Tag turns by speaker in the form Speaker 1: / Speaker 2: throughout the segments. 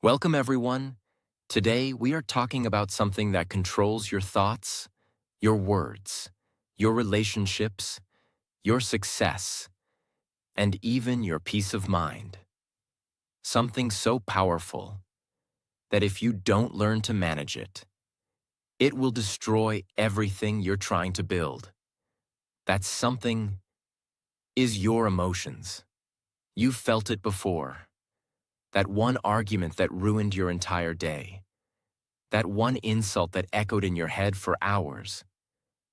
Speaker 1: Welcome, everyone. Today, we are talking about something that controls your thoughts, your words, your relationships, your success, and even your peace of mind. Something so powerful that if you don't learn to manage it, it will destroy everything you're trying to build. That something is your emotions. You've felt it before. That one argument that ruined your entire day. That one insult that echoed in your head for hours.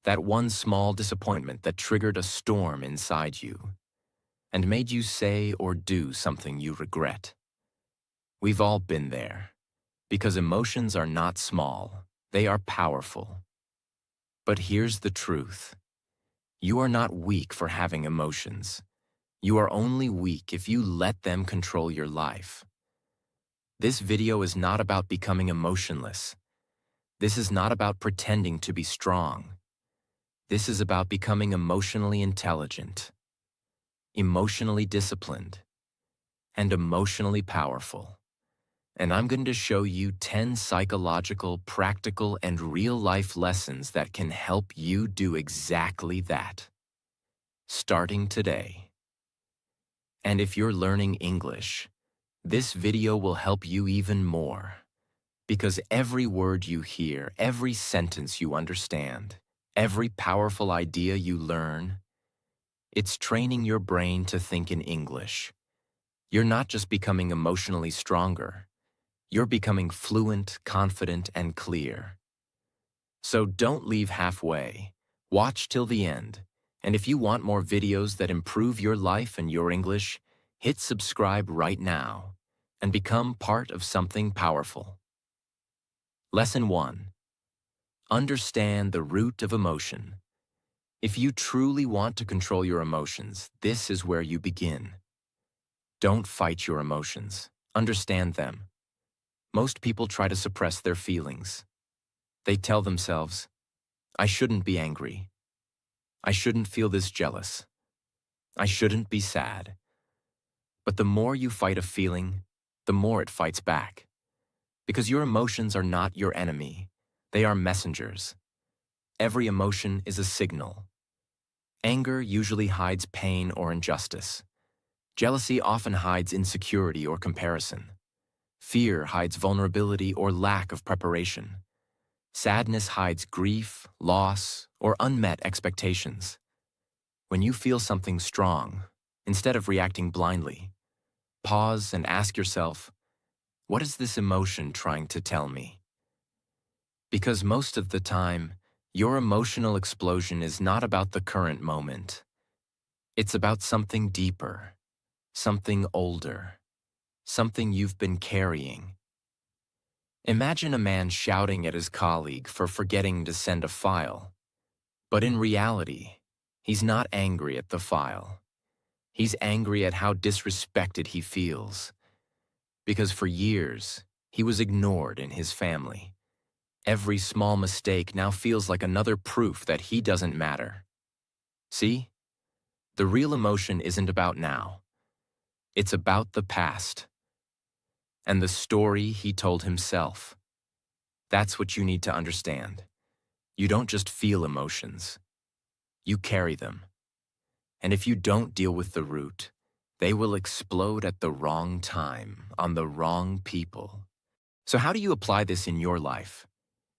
Speaker 1: That one small disappointment that triggered a storm inside you and made you say or do something you regret. We've all been there, because emotions are not small, they are powerful. But here's the truth. You are not weak for having emotions. You are only weak if you let them control your life. This video is not about becoming emotionless. This is not about pretending to be strong. This is about becoming emotionally intelligent, emotionally disciplined, and emotionally powerful. And I'm going to show you 10 psychological, practical, and real-life lessons that can help you do exactly that, starting today. And if you're learning English, this video will help you even more, because every word you hear, every sentence you understand, every powerful idea you learn, it's training your brain to think in English. You're not just becoming emotionally stronger. You're becoming fluent, confident, and clear. So don't leave halfway. Watch till the end. And if you want more videos that improve your life and your English, hit subscribe right now and become part of something powerful. Lesson 1. Understand the root of emotion. If you truly want to control your emotions, this is where you begin. Don't fight your emotions. Understand them. Most people try to suppress their feelings. They tell themselves, I shouldn't be angry. I shouldn't feel this jealous. I shouldn't be sad. But the more you fight a feeling, the more it fights back. Because your emotions are not your enemy. They are messengers. Every emotion is a signal. Anger usually hides pain or injustice. Jealousy often hides insecurity or comparison. Fear hides vulnerability or lack of preparation. Sadness hides grief, loss, or unmet expectations. When you feel something strong, instead of reacting blindly, pause and ask yourself, what is this emotion trying to tell me? Because most of the time, your emotional explosion is not about the current moment. It's about something deeper, something older, something you've been carrying. Imagine a man shouting at his colleague for forgetting to send a file. But in reality, he's not angry at the file. He's angry at how disrespected he feels. Because for years, he was ignored in his family. Every small mistake now feels like another proof that he doesn't matter. See? The real emotion isn't about now. It's about the past. And the story he told himself. That's what you need to understand. You don't just feel emotions. You carry them. And if you don't deal with the root, they will explode at the wrong time, on the wrong people. So how do you apply this in your life?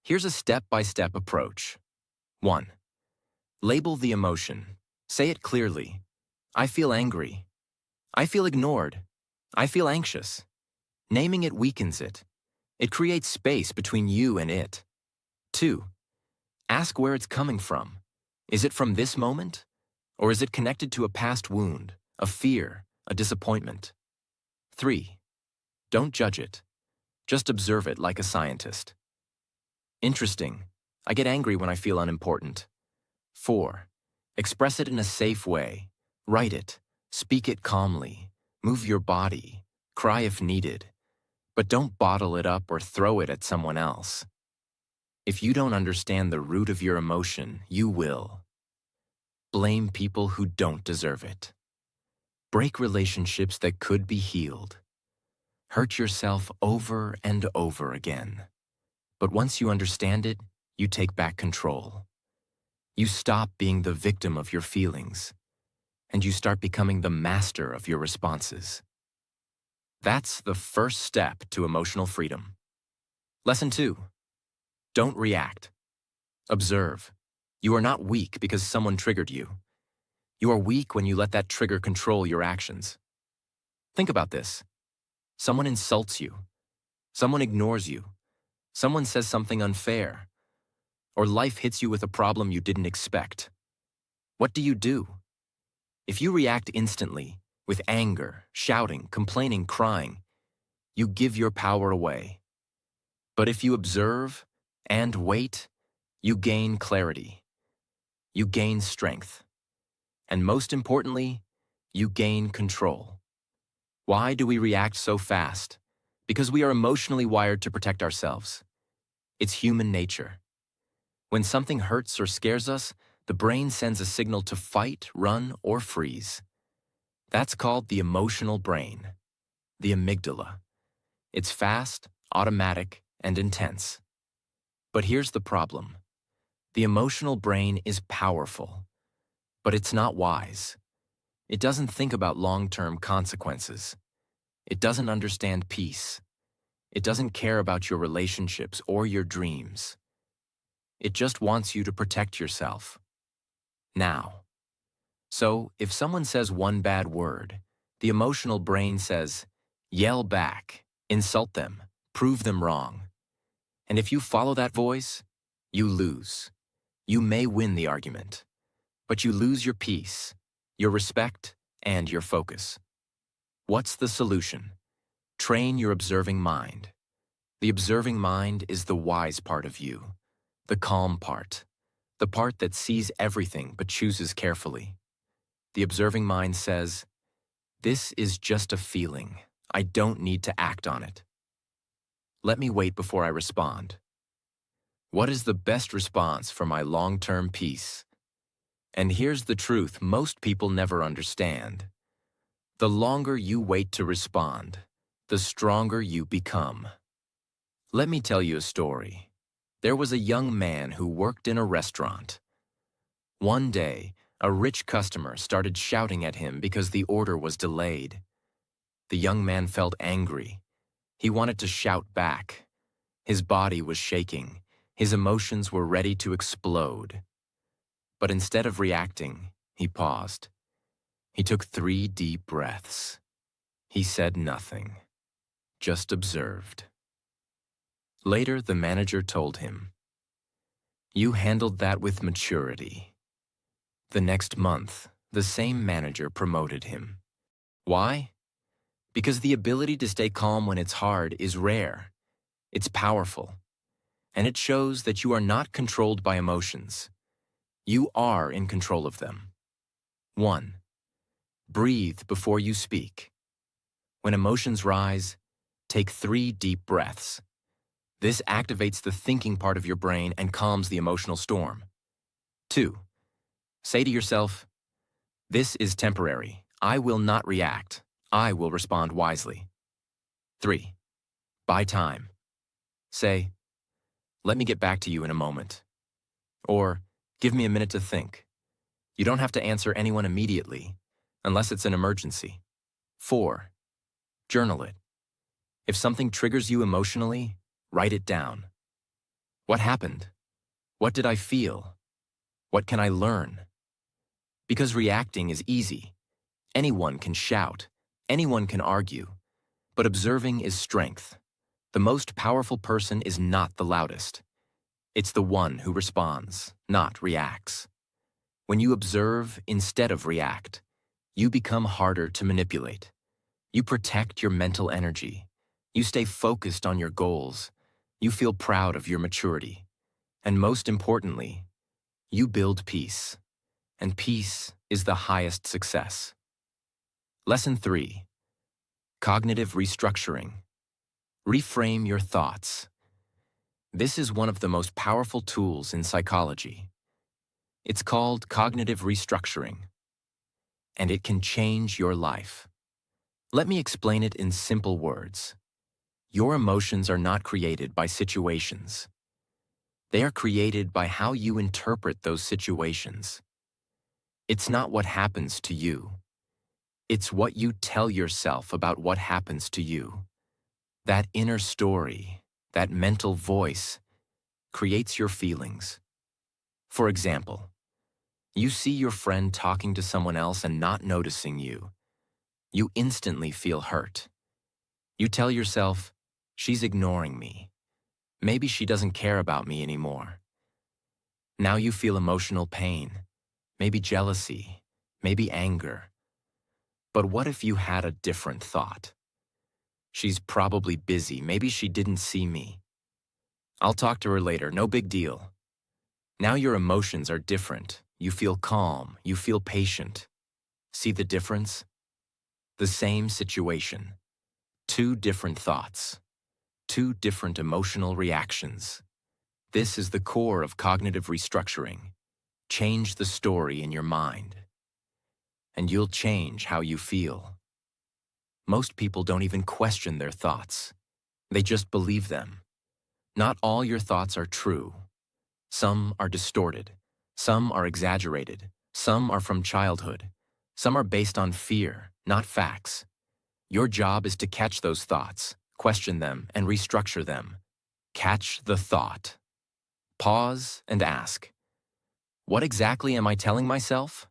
Speaker 1: Here's a step-by-step approach. 1. Label the emotion. Say it clearly. I feel angry. I feel ignored. I feel anxious. Naming it weakens it. It creates space between you and it. 2. Ask where it's coming from. Is it from this moment? Or is it connected to a past wound, a fear, a disappointment? 3. Don't judge it. Just observe it like a scientist. Interesting. I get angry when I feel unimportant. 4. Express it in a safe way. Write it. Speak it calmly. Move your body. Cry if needed. But don't bottle it up or throw it at someone else. If you don't understand the root of your emotion, you will. Blame people who don't deserve it. Break relationships that could be healed. Hurt yourself over and over again. But once you understand it, you take back control. You stop being the victim of your feelings, and you start becoming the master of your responses. That's the first step to emotional freedom. Lesson 2. Don't react. Observe. You are not weak because someone triggered you. You are weak when you let that trigger control your actions. Think about this. Someone insults you. Someone ignores you. Someone says something unfair. Or life hits you with a problem you didn't expect. What do? If you react instantly, with anger, shouting, complaining, crying, you give your power away. But if you observe and wait, you gain clarity. You gain strength. And most importantly, you gain control. Why do we react so fast? Because we are emotionally wired to protect ourselves. It's human nature. When something hurts or scares us, the brain sends a signal to fight, run, or freeze. That's called the emotional brain, the amygdala. It's fast, automatic, and intense. But here's the problem. The emotional brain is powerful, but it's not wise. It doesn't think about long-term consequences. It doesn't understand peace. It doesn't care about your relationships or your dreams. It just wants you to protect yourself. Now. So, if someone says one bad word, the emotional brain says, yell back, insult them, prove them wrong. And if you follow that voice, you lose. You may win the argument, but you lose your peace, your respect, and your focus. What's the solution? Train your observing mind. The observing mind is the wise part of you, the calm part, the part that sees everything but chooses carefully. The observing mind says, this is just a feeling. I don't need to act on it. Let me wait before I respond. What is the best response for my long-term peace? And here's the truth most people never understand. The longer you wait to respond, the stronger you become. Let me tell you a story. There was a young man who worked in a restaurant. One day, a rich customer started shouting at him because the order was delayed. The young man felt angry. He wanted to shout back. His body was shaking. His emotions were ready to explode. But instead of reacting, he paused. He took 3 deep breaths. He said nothing, just observed. Later, the manager told him, "You handled that with maturity." The next month, the same manager promoted him. Why? Because the ability to stay calm when it's hard is rare. It's powerful. And it shows that you are not controlled by emotions. You are in control of them. 1. Breathe before you speak. When emotions rise, take 3 deep breaths. This activates the thinking part of your brain and calms the emotional storm. 2. Say to yourself, "This is temporary. I will not react. I will respond wisely." 3. Buy time. Say, "Let me get back to you in a moment." Or, "Give me a minute to think." You don't have to answer anyone immediately, unless it's an emergency. 4. Journal it. If something triggers you emotionally, write it down. What happened? What did I feel? What can I learn? Because reacting is easy. Anyone can shout. Anyone can argue. But observing is strength. The most powerful person is not the loudest. It's the one who responds, not reacts. When you observe instead of react, you become harder to manipulate. You protect your mental energy. You stay focused on your goals. You feel proud of your maturity. And most importantly, you build peace. And peace is the highest success. Lesson 3. Cognitive restructuring. Reframe your thoughts. This is one of the most powerful tools in psychology. It's called cognitive restructuring, and it can change your life. Let me explain it in simple words. Your emotions are not created by situations. They are created by how you interpret those situations. It's not what happens to you. It's what you tell yourself about what happens to you. That inner story, that mental voice, creates your feelings. For example, you see your friend talking to someone else and not noticing you. You instantly feel hurt. You tell yourself, she's ignoring me. Maybe she doesn't care about me anymore. Now you feel emotional pain, maybe jealousy, maybe anger. But what if you had a different thought? She's probably busy, maybe she didn't see me. I'll talk to her later, no big deal. Now your emotions are different. You feel calm, you feel patient. See the difference? The same situation. Two different thoughts. Two different emotional reactions. This is the core of cognitive restructuring. Change the story in your mind, and you'll change how you feel. Most people don't even question their thoughts. They just believe them. Not all your thoughts are true. Some are distorted. Some are exaggerated. Some are from childhood. Some are based on fear, not facts. Your job is to catch those thoughts, question them, and restructure them. Catch the thought. Pause and ask, what exactly am I telling myself?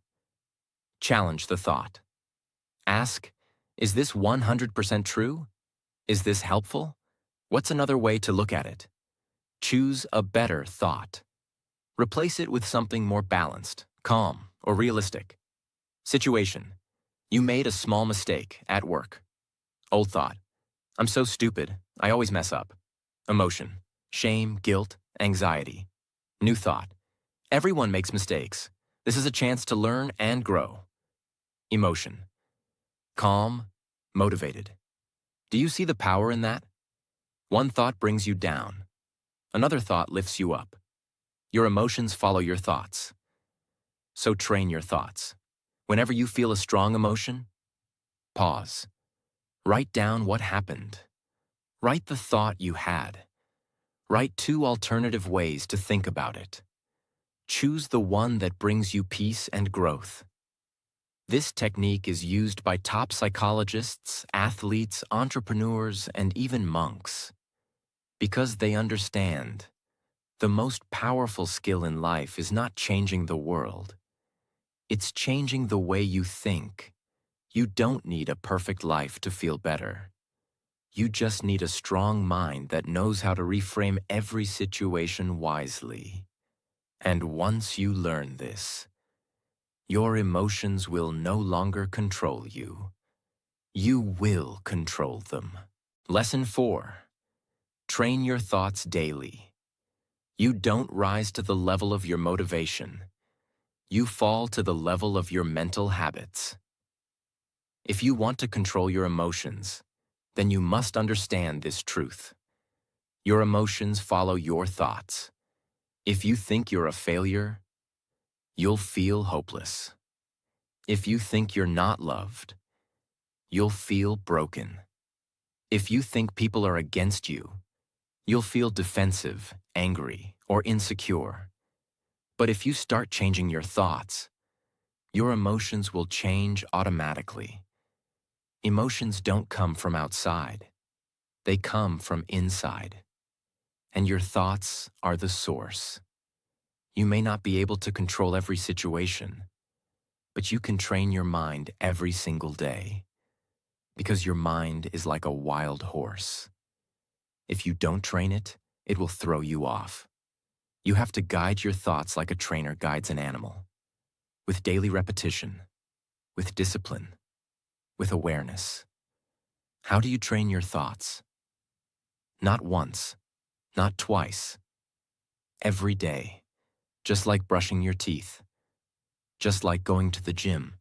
Speaker 1: Challenge the thought. Ask, is this 100% true? Is this helpful? What's another way to look at it? Choose a better thought. Replace it with something more balanced, calm, or realistic. Situation. You made a small mistake at work. Old thought. I'm so stupid. I always mess up. Emotion. Shame, guilt, anxiety. New thought. Everyone makes mistakes. This is a chance to learn and grow. Emotion. Calm, motivated. Do you see the power in that? One thought brings you down. Another thought lifts you up. Your emotions follow your thoughts. So train your thoughts. Whenever you feel a strong emotion, pause. Write down what happened. Write the thought you had. Write 2 alternative ways to think about it. Choose the one that brings you peace and growth. This technique is used by top psychologists, athletes, entrepreneurs, and even monks. Because they understand, the most powerful skill in life is not changing the world. It's changing the way you think. You don't need a perfect life to feel better. You just need a strong mind that knows how to reframe every situation wisely. And once you learn this, your emotions will no longer control you. You will control them. Lesson 4. Train your thoughts daily. You don't rise to the level of your motivation. You fall to the level of your mental habits. If you want to control your emotions, then you must understand this truth. Your emotions follow your thoughts. If you think you're a failure, you'll feel hopeless. If you think you're not loved, you'll feel broken. If you think people are against you, you'll feel defensive, angry, or insecure. But if you start changing your thoughts, your emotions will change automatically. Emotions don't come from outside. They come from inside. And your thoughts are the source. You may not be able to control every situation, but you can train your mind every single day. Because your mind is like a wild horse. If you don't train it, it will throw you off. You have to guide your thoughts like a trainer guides an animal. With daily repetition, with discipline, with awareness. How do you train your thoughts? Not once, not twice. Every day, just like brushing your teeth, just like going to the gym.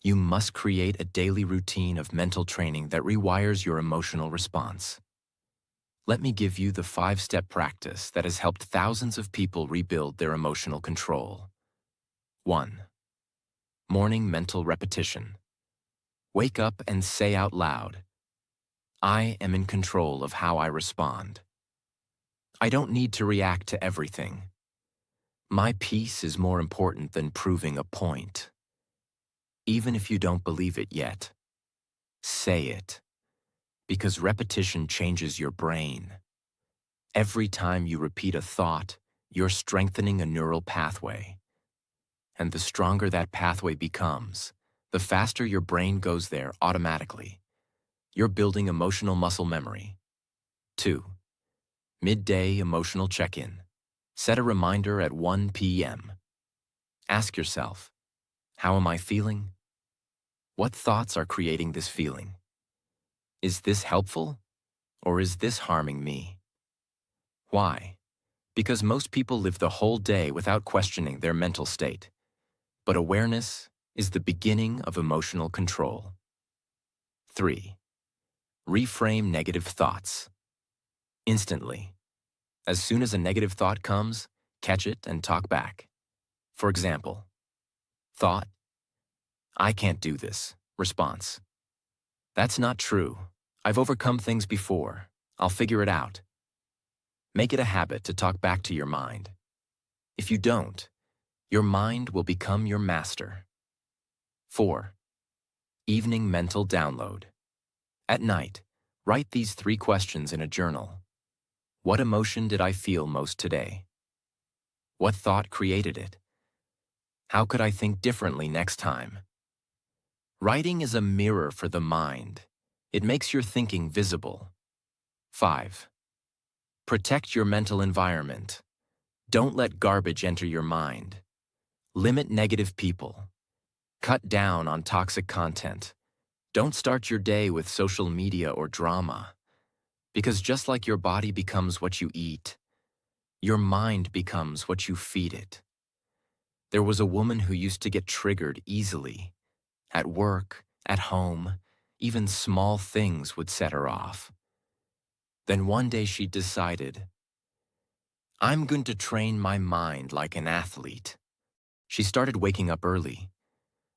Speaker 1: You must create a daily routine of mental training that rewires your emotional response. Let me give you the 5-step practice that has helped thousands of people rebuild their emotional control. 1. Morning mental repetition. Wake up and say out loud, I am in control of how I respond. I don't need to react to everything. My peace is more important than proving a point. Even if you don't believe it yet, say it, because repetition changes your brain. Every time you repeat a thought, you're strengthening a neural pathway. And the stronger that pathway becomes, the faster your brain goes there automatically. You're building emotional muscle memory. 2. Midday emotional check-in. Set a reminder at 1 p.m. Ask yourself, how am I feeling? What thoughts are creating this feeling? Is this helpful, or is this harming me? Why? Because most people live the whole day without questioning their mental state. But awareness is the beginning of emotional control. 3. Reframe negative thoughts. Instantly. As soon as a negative thought comes, catch it and talk back. For example, thought, I can't do this. Response, that's not true. I've overcome things before. I'll figure it out. Make it a habit to talk back to your mind. If you don't, your mind will become your master. 4. Evening mental download. At night, write these 3 questions in a journal. What emotion did I feel most today? What thought created it? How could I think differently next time? Writing is a mirror for the mind. It makes your thinking visible. 5. Protect your mental environment. Don't let garbage enter your mind. Limit negative people. Cut down on toxic content. Don't start your day with social media or drama. Because just like your body becomes what you eat, your mind becomes what you feed it. There was a woman who used to get triggered easily. At work, at home, even small things would set her off. Then one day she decided, I'm going to train my mind like an athlete. She started waking up early,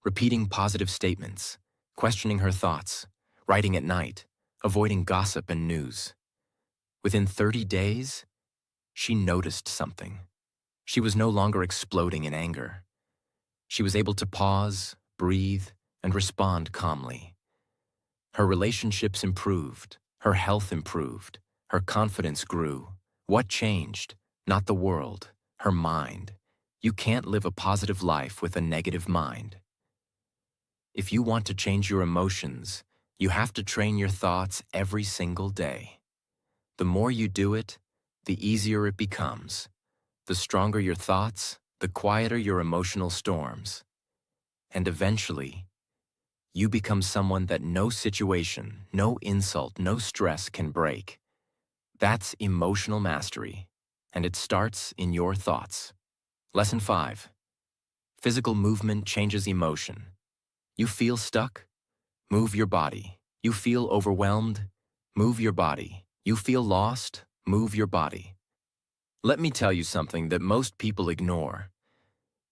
Speaker 1: repeating positive statements, questioning her thoughts, writing at night, avoiding gossip and news. Within 30 days, she noticed something. She was no longer exploding in anger. She was able to pause, breathe, and respond calmly. Her relationships improved, her health improved, her confidence grew. What changed? Not the world, her mind. You can't live a positive life with a negative mind. If you want to change your emotions, you have to train your thoughts every single day. The more you do it, the easier it becomes. The stronger your thoughts, the quieter your emotional storms. And eventually, you become someone that no situation, no insult, no stress can break. That's emotional mastery, and it starts in your thoughts. Lesson 5. Physical movement changes emotion. You feel stuck? Move your body. You feel overwhelmed? Move your body. You feel lost? Move your body. Let me tell you something that most people ignore.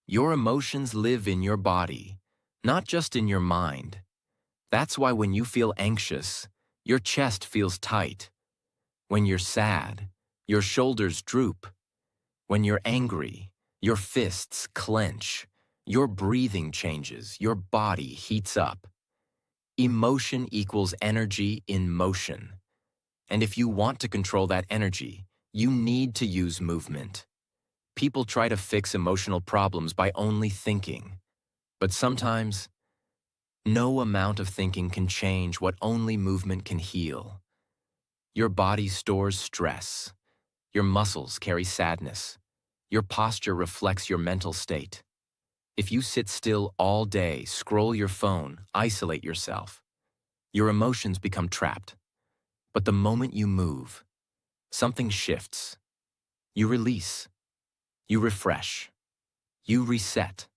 Speaker 1: Your emotions live in your body, not just in your mind. That's why when you feel anxious, your chest feels tight. When you're sad, your shoulders droop. When you're angry, your fists clench. Your breathing changes. Your body heats up. Emotion equals energy in motion. And if you want to control that energy, you need to use movement. People try to fix emotional problems by only thinking. But sometimes, no amount of thinking can change what only movement can heal. Your body stores stress. Your muscles carry sadness. Your posture reflects your mental state. If you sit still all day, scroll your phone, isolate yourself, your emotions become trapped. But the moment you move, something shifts. You release. You refresh. You reset.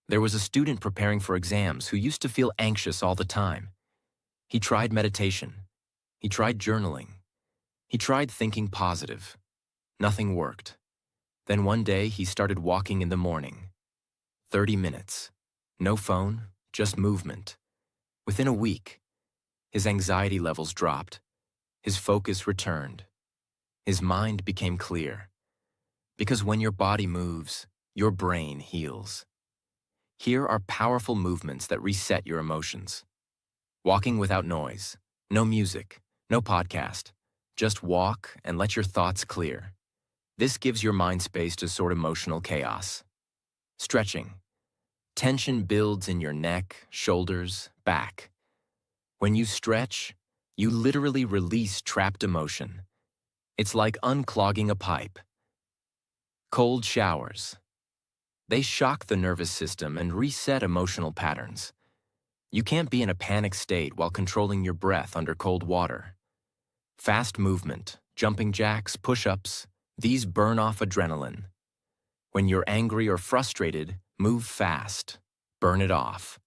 Speaker 1: There was a student preparing for exams who used to feel anxious all the time. He tried meditation. He tried journaling. He tried thinking positive. Nothing worked. Then one day he started walking in the morning. 30 minutes. No phone, just movement. Within a week, his anxiety levels dropped, his focus returned, his mind became clear. Because when your body moves, your brain heals. Here are powerful movements that reset your emotions. Walking without noise, no music, no podcast. Just walk and let your thoughts clear. This gives your mind space to sort emotional chaos. Stretching. Tension builds in your neck, shoulders, back. When you stretch, you literally release trapped emotion. It's like unclogging a pipe. Cold showers. They shock the nervous system and reset emotional patterns. You can't be in a panic state while controlling your breath under cold water. Fast movement, jumping jacks, push-ups, these burn off adrenaline. When you're angry or frustrated, move fast. Burn it off.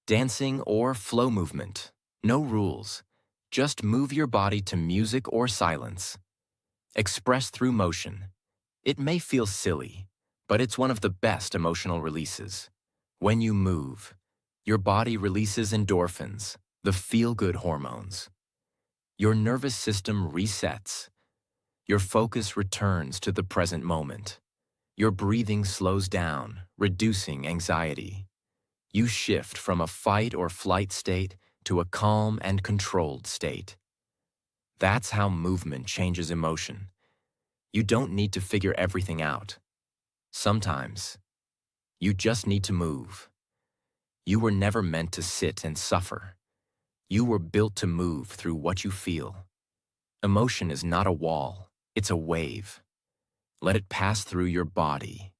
Speaker 1: Dancing or flow movement. No rules. Just move your body to music or silence. Express through motion. It may feel silly, but it's one of the best emotional releases. When you move, your body releases endorphins, the feel-good hormones. Your nervous system resets. Your focus returns to the present moment. Your breathing slows down, reducing anxiety. You shift from a fight or flight state to a calm and controlled state. That's how movement changes emotion. You don't need to figure everything out. Sometimes, you just need to move. You were never meant to sit and suffer. You were built to move through what you feel. Emotion is not a wall, it's a wave. Let it pass through your body.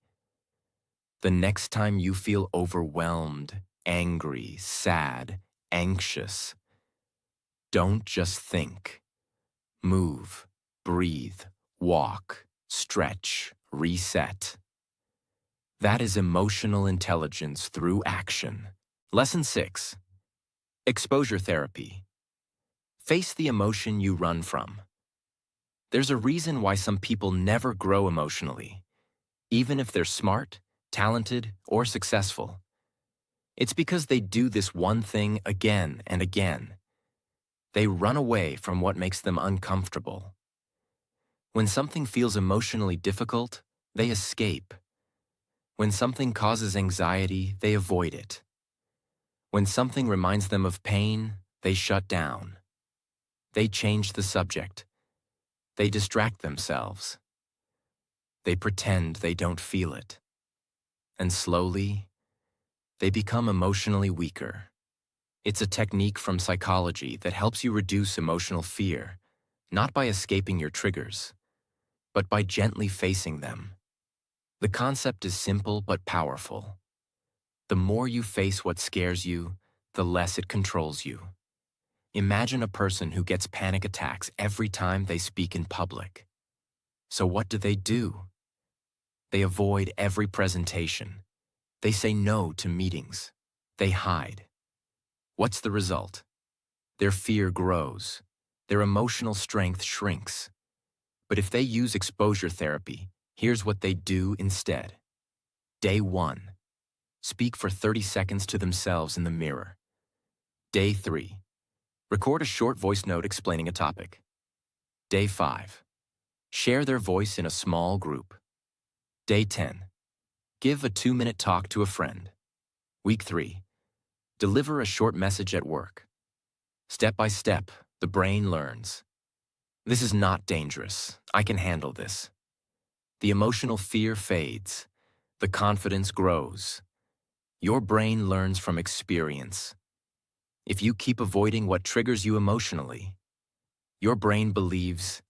Speaker 1: The next time you feel overwhelmed, angry, sad, anxious, don't just think. Move, breathe, walk, stretch, reset. That is emotional intelligence through action. Lesson 6. Exposure therapy. Face the emotion you run from. There's a reason why some people never grow emotionally, even if they're smart, talented, or successful. It's because they do this one thing again and again. They run away from what makes them uncomfortable. When something feels emotionally difficult, they escape. When something causes anxiety, they avoid it. When something reminds them of pain, they shut down. They change the subject. They distract themselves. They pretend they don't feel it. And slowly, they become emotionally weaker. It's a technique from psychology that helps you reduce emotional fear, not by escaping your triggers, but by gently facing them. The concept is simple but powerful. The more you face what scares you, the less it controls you. Imagine a person who gets panic attacks every time they speak in public. So what do? They avoid every presentation. They say no to meetings. They hide. What's the result? Their fear grows. Their emotional strength shrinks. But if they use exposure therapy, here's what they do instead. Day 1. Speak for 30 seconds to themselves in the mirror. Day 3. Record a short voice note explaining a topic. Day 5. Share their voice in a small group. Day 10. Give a 2-minute talk to a friend. Week 3. Deliver a short message at work. Step by step, the brain learns. This is not dangerous. I can handle this. The emotional fear fades. The confidence grows. Your brain learns from experience. If you keep avoiding what triggers you emotionally, your brain believes,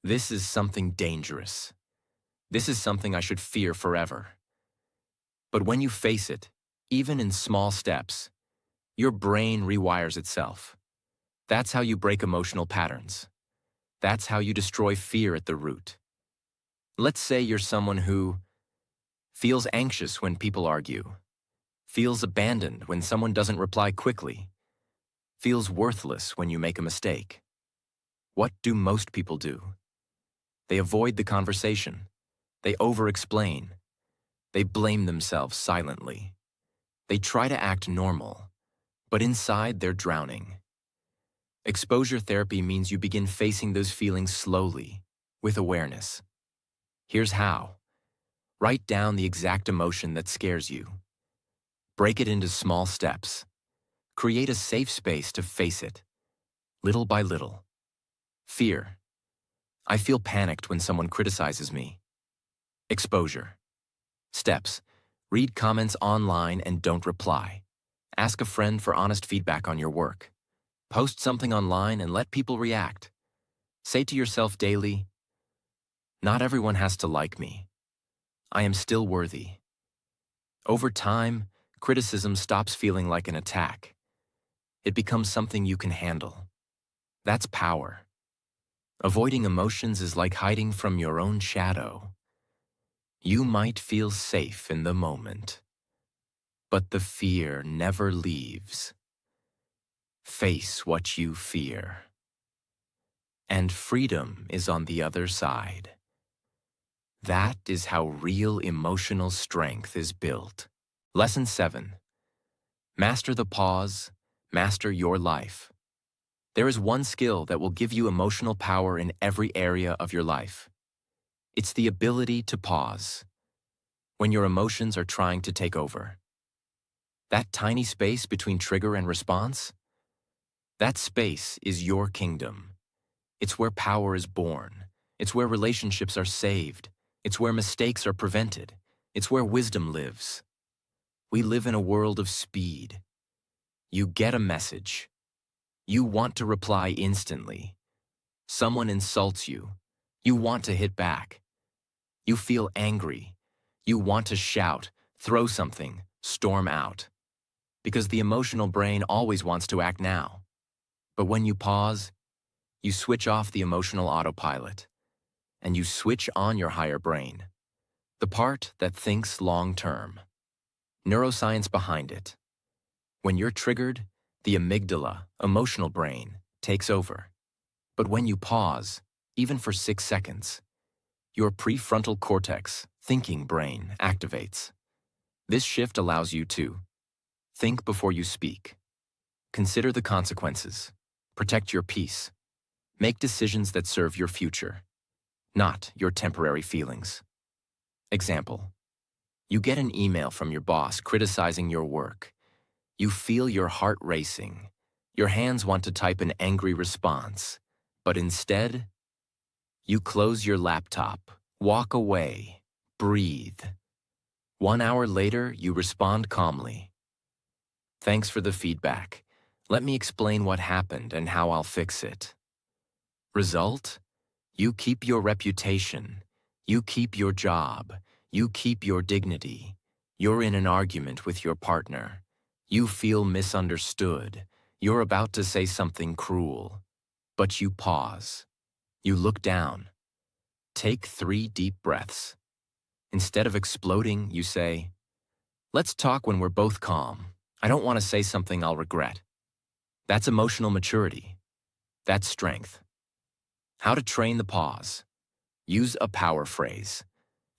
Speaker 1: this is something dangerous. This is something I should fear forever. But when you face it, even in small steps, your brain rewires itself. That's how you break emotional patterns. That's how you destroy fear at the root. Let's say you're someone who feels anxious when people argue, feels abandoned when someone doesn't reply quickly, feels worthless when you make a mistake. What do most people do? They avoid the conversation. They over-explain. They blame themselves silently. They try to act normal, but inside they're drowning. Exposure therapy means you begin facing those feelings slowly, with awareness. Here's how. Write down the exact emotion that scares you. Break it into small steps. Create a safe space to face it, little by little. Fear. I feel panicked when someone criticizes me. Exposure. Steps. Read comments online and don't reply. Ask a friend for honest feedback on your work. Post something online and let people react. Say to yourself daily, not everyone has to like me. I am still worthy. Over time, criticism stops feeling like an attack. It becomes something you can handle. That's power. Avoiding emotions is like hiding from your own shadow. You might feel safe in the moment, but the fear never leaves. Face what you fear. And freedom is on the other side. That is how real emotional strength is built. Lesson 7. Master the pause, master your life. There is one skill that will give you emotional power in every area of your life. It's the ability to pause when your emotions are trying to take over. That tiny space between trigger and response, that space is your kingdom. It's where power is born. It's where relationships are saved. It's where mistakes are prevented. It's where wisdom lives. We live in a world of speed. You get a message. You want to reply instantly. Someone insults you. You want to hit back. You feel angry. You want to shout, throw something, storm out. Because the emotional brain always wants to act now. But when you pause, you switch off the emotional autopilot, and you switch on your higher brain, the part that thinks long-term. Neuroscience behind it. When you're triggered, the amygdala, emotional brain, takes over. But when you pause, even for 6 seconds, your prefrontal cortex, thinking brain, activates. This shift allows you to think before you speak, consider the consequences, protect your peace, make decisions that serve your future, not your temporary feelings. Example. You get an email from your boss criticizing your work. You feel your heart racing. Your hands want to type an angry response, but instead, you close your laptop, walk away, breathe. 1 hour later, you respond calmly. Thanks for the feedback. Let me explain what happened and how I'll fix it. Result? You keep your reputation. You keep your job. You keep your dignity. You're in an argument with your partner. You feel misunderstood. You're about to say something cruel. But you pause. You look down. Take 3 deep breaths. Instead of exploding, you say, let's talk when we're both calm. I don't want to say something I'll regret. That's emotional maturity. That's strength. How to train the pause. Use a power phrase.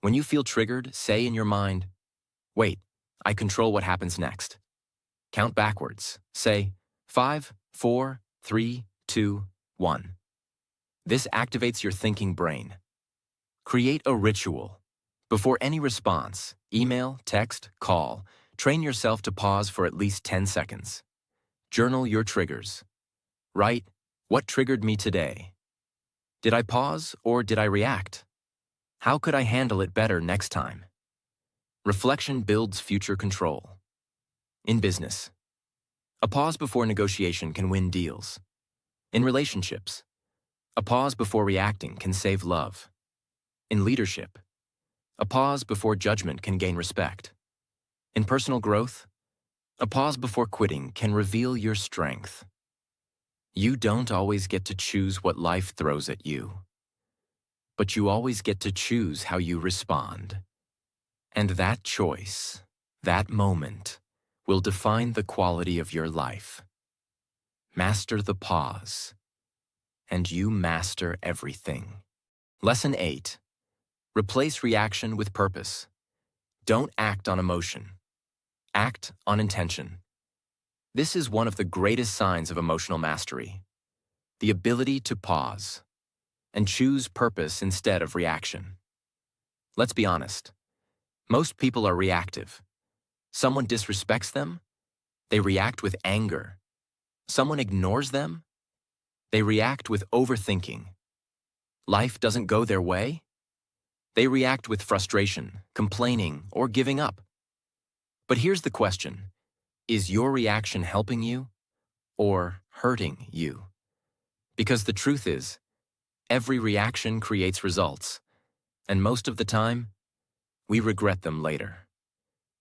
Speaker 1: When you feel triggered, say in your mind, wait, I control what happens next. Count backwards. Say 5, 4, 3, 2, 1. This activates your thinking brain. Create a ritual. Before any response, email, text, call, train yourself to pause for at least 10 seconds. Journal your triggers. Write, what triggered me today? Did I pause or did I react? How could I handle it better next time? Reflection builds future control. In business, a pause before negotiation can win deals. In relationships, a pause before reacting can save love. In leadership, a pause before judgment can gain respect. In personal growth, a pause before quitting can reveal your strength. You don't always get to choose what life throws at you, but you always get to choose how you respond. And that choice, that moment, will define the quality of your life. Master the pause, and you master everything. Lesson 8. Replace reaction with purpose. Don't act on emotion. Act on intention. This is one of the greatest signs of emotional mastery, the ability to pause and choose purpose instead of reaction. Let's be honest. Most people are reactive. Someone disrespects them, they react with anger. Someone ignores them, they react with overthinking. Life doesn't go their way, they react with frustration, complaining, or giving up. But here's the question. Is your reaction helping you or hurting you? Because the truth is, every reaction creates results, and most of the time, we regret them later.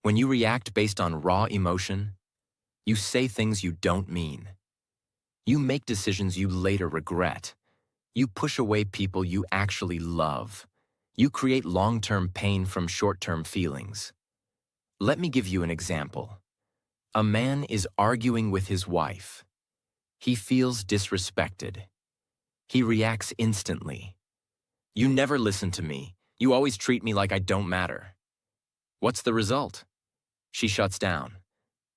Speaker 1: When you react based on raw emotion, you say things you don't mean. You make decisions you later regret. You push away people you actually love. You create long-term pain from short-term feelings. Let me give you an example. A man is arguing with his wife. He feels disrespected. He reacts instantly. You never listen to me. You always treat me like I don't matter. What's the result? She shuts down.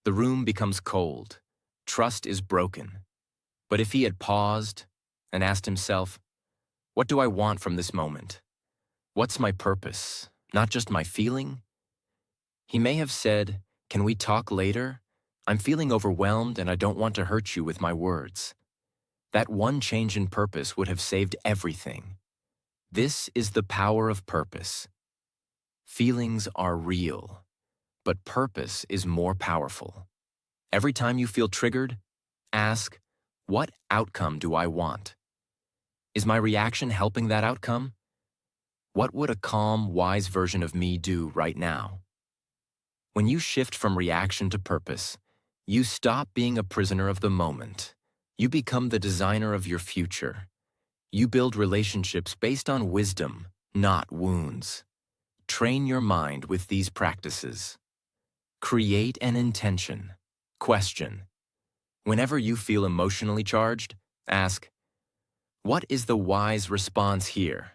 Speaker 1: The room becomes cold. Trust is broken. But if he had paused and asked himself, what do I want from this moment? What's my purpose, not just my feeling? He may have said, can we talk later? I'm feeling overwhelmed and I don't want to hurt you with my words. That one change in purpose would have saved everything. This is the power of purpose. Feelings are real, but purpose is more powerful. Every time you feel triggered, ask, what outcome do I want? Is my reaction helping that outcome? What would a calm, wise version of me do right now? When you shift from reaction to purpose, you stop being a prisoner of the moment. You become the designer of your future. You build relationships based on wisdom, not wounds. Train your mind with these practices. Create an intention. Question. Whenever you feel emotionally charged, ask, what is the wise response here?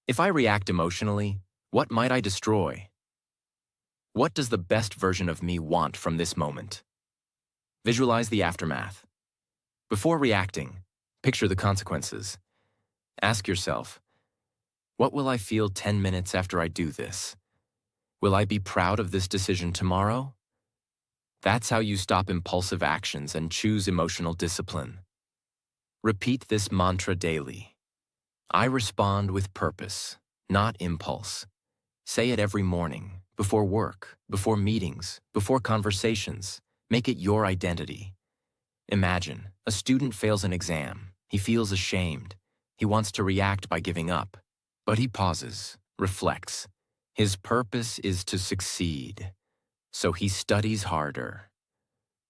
Speaker 1: If I react emotionally, what might I destroy? What does the best version of me want from this moment? Visualize the aftermath. Before reacting, picture the consequences. Ask yourself, what will I feel 10 minutes after I do this? Will I be proud of this decision tomorrow? That's how you stop impulsive actions and choose emotional discipline. Repeat this mantra daily. I respond with purpose, not impulse. Say it every morning, before work, before meetings, before conversations. Make it your identity. Imagine, a student fails an exam. He feels ashamed. He wants to react by giving up. But he pauses, reflects. His purpose is to succeed. So he studies harder.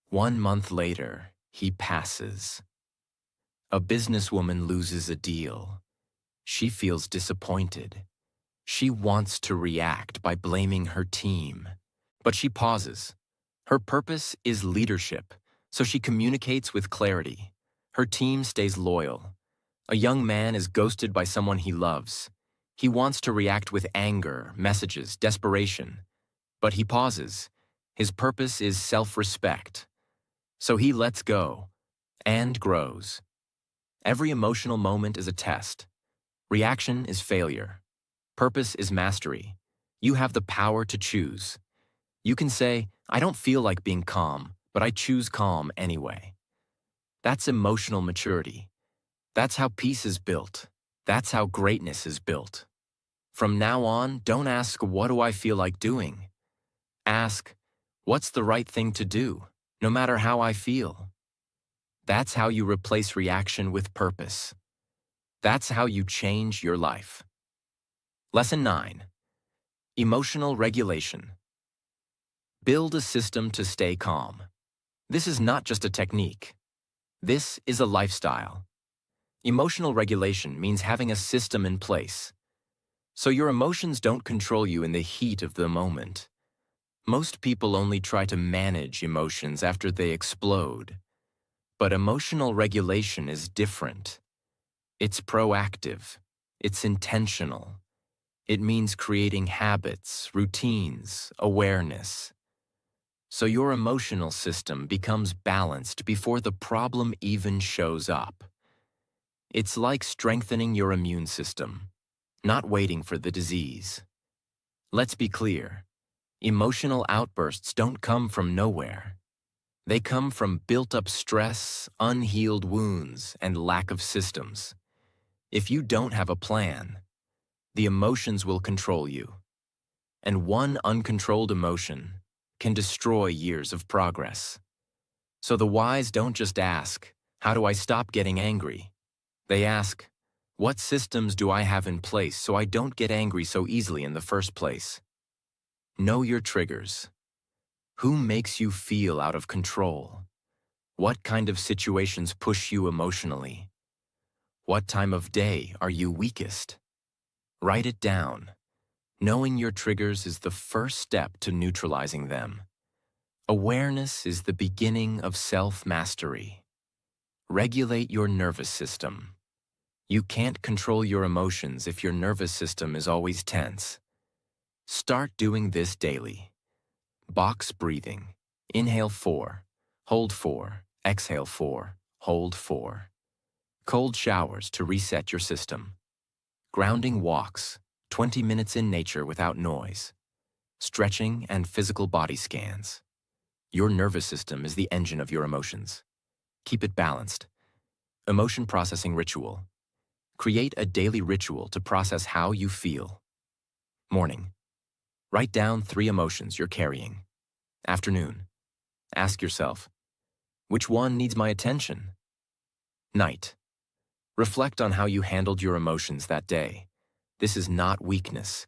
Speaker 1: 1 month later, he passes. A businesswoman loses a deal. She feels disappointed. She wants to react by blaming her team. But she pauses. Her purpose is leadership, so she communicates with clarity. Her team stays loyal. A young man is ghosted by someone he loves. He wants to react with anger, messages, desperation. But he pauses. His purpose is self-respect. So he lets go and grows. Every emotional moment is a test. Reaction is failure. Purpose is mastery. You have the power to choose. You can say, I don't feel like being calm, but I choose calm anyway. That's emotional maturity. That's how peace is built. That's how greatness is built. From now on, don't ask, what do I feel like doing? Ask, what's the right thing to do, no matter how I feel? That's how you replace reaction with purpose. That's how you change your life. Lesson 9. Emotional regulation. Build a system to stay calm. This is not just a technique. This is a lifestyle. Emotional regulation means having a system in place. So your emotions don't control you in the heat of the moment. Most people only try to manage emotions after they explode. But emotional regulation is different. It's proactive. It's intentional. It means creating habits, routines, awareness. So your emotional system becomes balanced before the problem even shows up. It's like strengthening your immune system, not waiting for the disease. Let's be clear. Emotional outbursts don't come from nowhere. They come from built-up stress, unhealed wounds, and lack of systems. If you don't have a plan, the emotions will control you. And one uncontrolled emotion can destroy years of progress. So the wise don't just ask, "How do I stop getting angry?" They ask, "What systems do I have in place so I don't get angry so easily in the first place?" Know your triggers. Who makes you feel out of control? What kind of situations push you emotionally? What time of day are you weakest? Write it down. Knowing your triggers is the first step to neutralizing them. Awareness is the beginning of self-mastery. Regulate your nervous system. You can't control your emotions if your nervous system is always tense. Start doing this daily. Box breathing. Inhale 4, hold 4, exhale 4, hold 4. Cold showers to reset your system. Grounding walks, 20 minutes in nature without noise. Stretching and physical body scans. Your nervous system is the engine of your emotions. Keep it balanced. Emotion processing ritual. Create a daily ritual to process how you feel. Morning. Write down 3 emotions you're carrying. Afternoon. Ask yourself, which one needs my attention? Night. Reflect on how you handled your emotions that day. This is not weakness.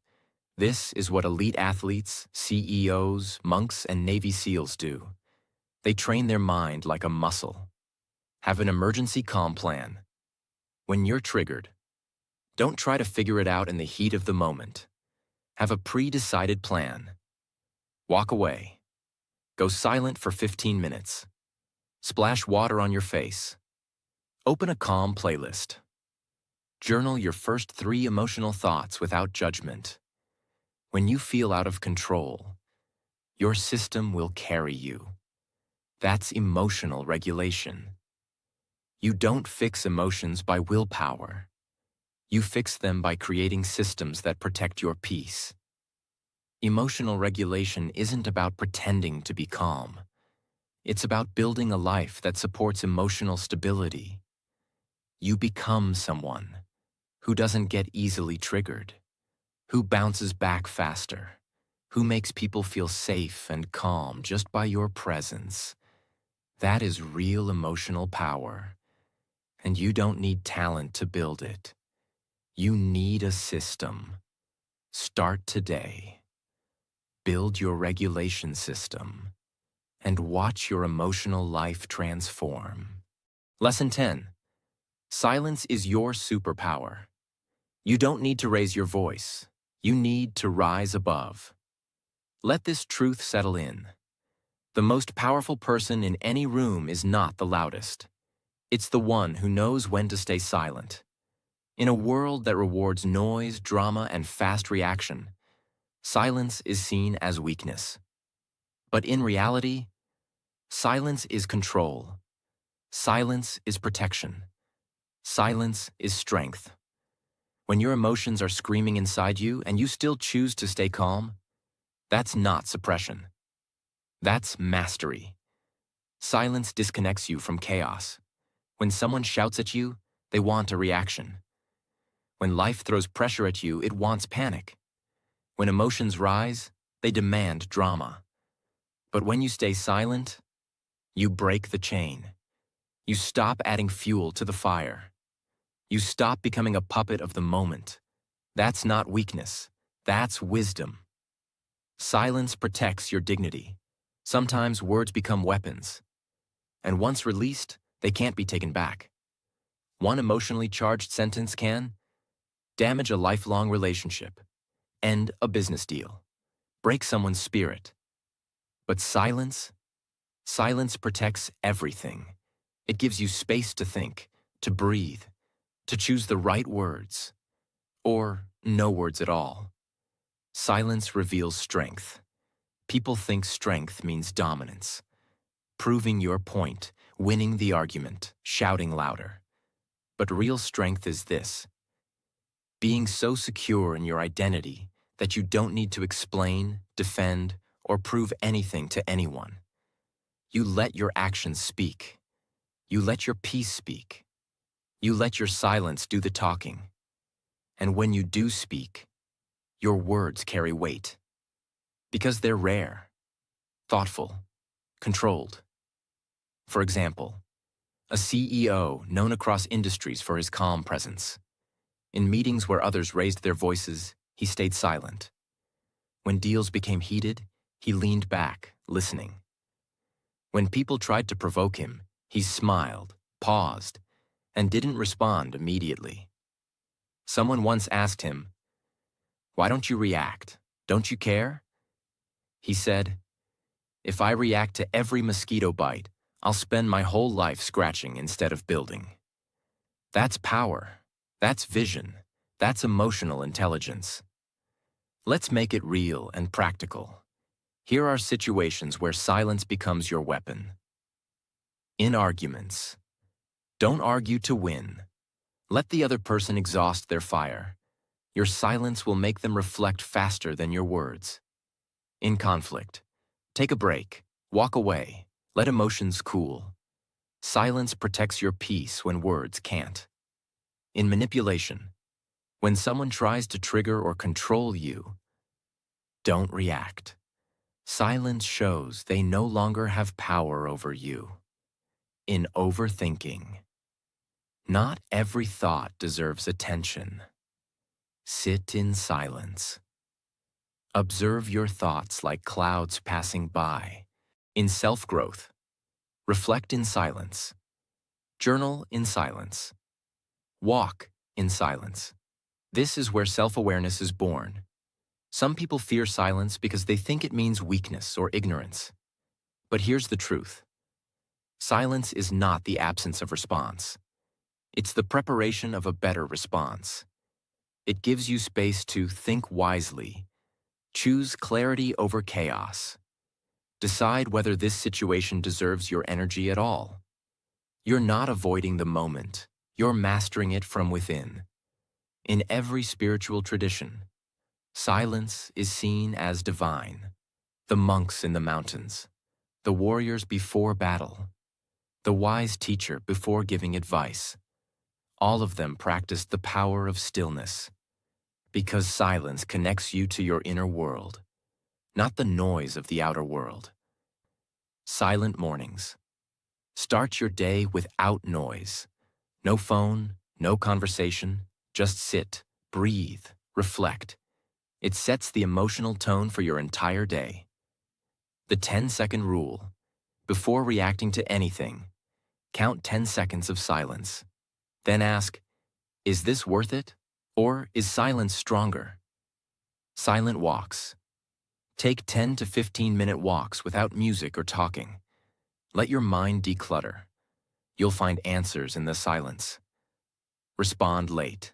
Speaker 1: This is what elite athletes, CEOs, monks, and Navy SEALs do. They train their mind like a muscle. Have an emergency calm plan. When you're triggered, don't try to figure it out in the heat of the moment. Have a pre-decided plan. Walk away. Go silent for 15 minutes. Splash water on your face. Open a calm playlist. Journal your first 3 emotional thoughts without judgment. When you feel out of control, your system will carry you. That's emotional regulation. You don't fix emotions by willpower. You fix them by creating systems that protect your peace. Emotional regulation isn't about pretending to be calm. It's about building a life that supports emotional stability. You become someone who doesn't get easily triggered, who bounces back faster, who makes people feel safe and calm just by your presence. That is real emotional power, and you don't need talent to build it. You need a system. Start today. Build your regulation system, and watch your emotional life transform. Lesson 10. Silence is your superpower. You don't need to raise your voice. You need to rise above. Let this truth settle in. The most powerful person in any room is not the loudest. It's the one who knows when to stay silent. In a world that rewards noise, drama, and fast reaction, silence is seen as weakness. But in reality, silence is control. Silence is protection. Silence is strength. When your emotions are screaming inside you and you still choose to stay calm, that's not suppression. That's mastery. Silence disconnects you from chaos. When someone shouts at you, they want a reaction. When life throws pressure at you, it wants panic. When emotions rise, they demand drama. But when you stay silent, you break the chain. You stop adding fuel to the fire. You stop becoming a puppet of the moment. That's not weakness. That's wisdom. Silence protects your dignity. Sometimes words become weapons. And once released, they can't be taken back. One emotionally charged sentence can damage a lifelong relationship, end a business deal, break someone's spirit. But silence protects everything. It gives you space to think, to breathe, to choose the right words, or no words at all. Silence reveals strength. People think strength means dominance, proving your point, winning the argument, shouting louder. But real strength is this: being so secure in your identity that you don't need to explain, defend, or prove anything to anyone. You let your actions speak. You let your peace speak. You let your silence do the talking. And when you do speak, your words carry weight. Because they're rare, thoughtful, controlled. For example, a CEO known across industries for his calm presence. In meetings where others raised their voices, he stayed silent. When deals became heated, he leaned back, listening. When people tried to provoke him, he smiled, paused, and didn't respond immediately. Someone once asked him, "Why don't you react? Don't you care?" He said, "If I react to every mosquito bite, I'll spend my whole life scratching instead of building." That's power. That's vision. That's emotional intelligence. Let's make it real and practical. Here are situations where silence becomes your weapon. In arguments. Don't argue to win. Let the other person exhaust their fire. Your silence will make them reflect faster than your words. In conflict. Take a break. Walk away. Let emotions cool. Silence protects your peace when words can't. In manipulation. When someone tries to trigger or control you, don't react. Silence shows they no longer have power over you. In overthinking. Not every thought deserves attention. Sit in silence. Observe your thoughts like clouds passing by. In self-growth. Reflect in silence. Journal in silence. Walk in silence. This is where self-awareness is born. Some people fear silence because they think it means weakness or ignorance. But here's the truth. Silence is not the absence of response. It's the preparation of a better response. It gives you space to think wisely, choose clarity over chaos, decide whether this situation deserves your energy at all. You're not avoiding the moment, you're mastering it from within. In every spiritual tradition, silence is seen as divine. The monks in the mountains, the warriors before battle, the wise teacher before giving advice. All of them practiced the power of stillness, because silence connects you to your inner world, not the noise of the outer world. Silent mornings. Start your day without noise. No phone, no conversation, just sit, breathe, reflect. It sets the emotional tone for your entire day. The 10-second rule. Before reacting to anything, count 10 seconds of silence. Then ask, is this worth it? Or is silence stronger? Silent walks. Take 10 to 15-minute walks without music or talking. Let your mind declutter. You'll find answers in the silence. Respond late.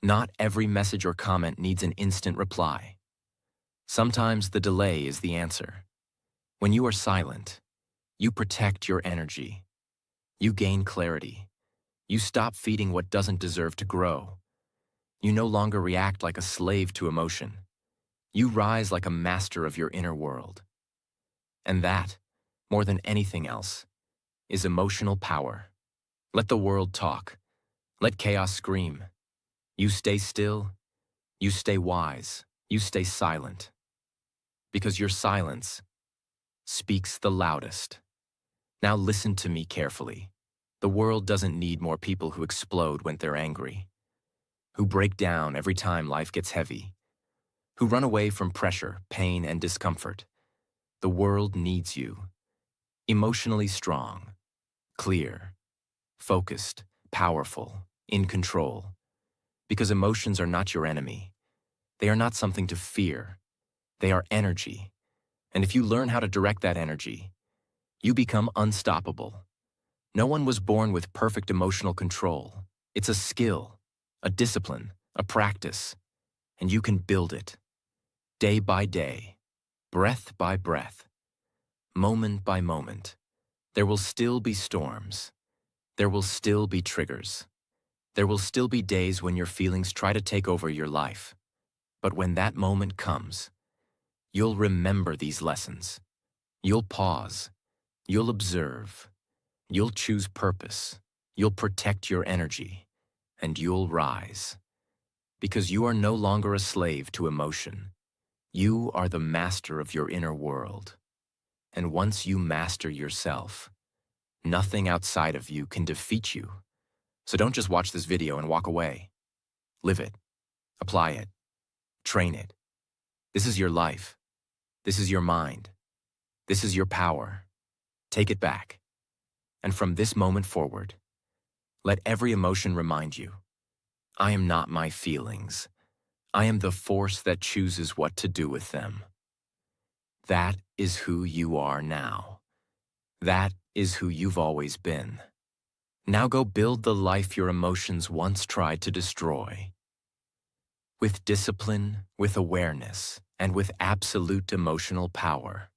Speaker 1: Not every message or comment needs an instant reply. Sometimes the delay is the answer. When you are silent, you protect your energy. You gain clarity. You stop feeding what doesn't deserve to grow. You no longer react like a slave to emotion. You rise like a master of your inner world. And that, more than anything else, is emotional power. Let the world talk. Let chaos scream. You stay still. You stay wise. You stay silent. Because your silence speaks the loudest. Now listen to me carefully. The world doesn't need more people who explode when they're angry, who break down every time life gets heavy, who run away from pressure, pain, and discomfort. The world needs you. Emotionally strong, clear, focused, powerful, in control. Because emotions are not your enemy. They are not something to fear. They are energy. And if you learn how to direct that energy, you become unstoppable. No one was born with perfect emotional control. It's a skill, a discipline, a practice, and you can build it day by day. breath by breath, moment by moment. There will still be storms. There will still be triggers. There will still be days when your feelings try to take over your life. But when that moment comes, you'll remember these lessons. You'll pause. You'll observe. You'll choose purpose. You'll protect your energy. And you'll rise. Because you are no longer a slave to emotion. You are the master of your inner world. And once you master yourself, nothing outside of you can defeat you. So don't just watch this video and walk away. Live it. Apply it. Train it. This is your life. This is your mind. This is your power. Take it back. And from this moment forward, let every emotion remind you, I am not my feelings. I am the force that chooses what to do with them. That is who you are now. That is who you've always been. Now go build the life your emotions once tried to destroy. With discipline, with awareness, and with absolute emotional power.